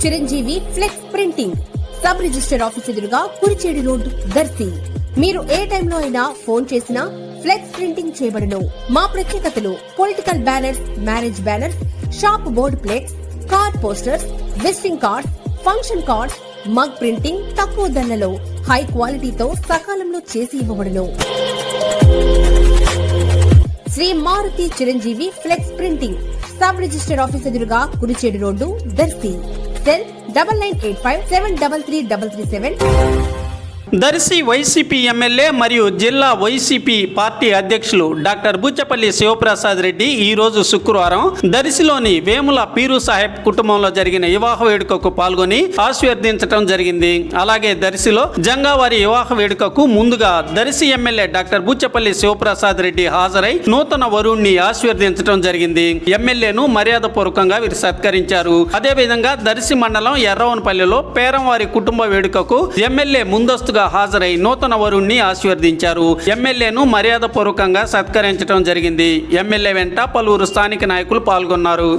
Chiranjeevi flex printing sub register office ఎదురుగా Kurichedu road Darsi. మీరు ఏ టైంలో అయినా ఫోన్ చేసినా ఫ్లెక్స్ ప్రింటింగ్ చేయబడును. మా ప్రత్యేకతలు political banners, marriage banners, shop board plates, card posters, visiting cards, function cards, mug printing తక్కువ ధరలలో హై క్వాలిటీతో సకాలంలో చేసి ఇవ్వబడును. Shri Maruti Chiranjeevi flex printing sub register office ఎదురుగా Kurichedu road Darsi. Cell 9985733337. Darsi YCP MLA మరియు జిల్లా వైసీపీ పార్టీ అధ్యక్షులు డాక్టర్ బుచ్చపల్లి శివప్రసాద్ రెడ్డి ఈ రోజు శుక్రవారం దర్శిలోని వేముల పీరు సాహెబ్ కుటుంబంలో జరిగిన వివాహ వేడుకకు పాల్గొని ఆశీర్వదించడం జరిగింది. అలాగే దర్శిలో జంగావారి వివాహ వేడుకకు ముందుగా దర్శి ఎమ్మెల్యే డాక్టర్ బుచ్చపల్లి శివప్రసాద్ రెడ్డి హాజరై నూతన వరుణ్ణి ఆశీర్వదించడం జరిగింది. ఎమ్మెల్యేను మర్యాదపూర్వకంగా వీరు సత్కరించారు. అదేవిధంగా దర్శి మండలం ఎర్రవనపల్లిలో పేరంవారి కుటుంబ వేడుకకు ఎమ్మెల్యే ముందస్తుగా హాజరై నూతన వరుణ్ణి ఆశీర్వదించారు. ఎమ్మెల్యేను మర్యాదపూర్వకంగా సత్కరించడం జరిగింది. ఎమ్మెల్యే వెంట పలువురు స్థానిక నాయకులు పాల్గొన్నారు.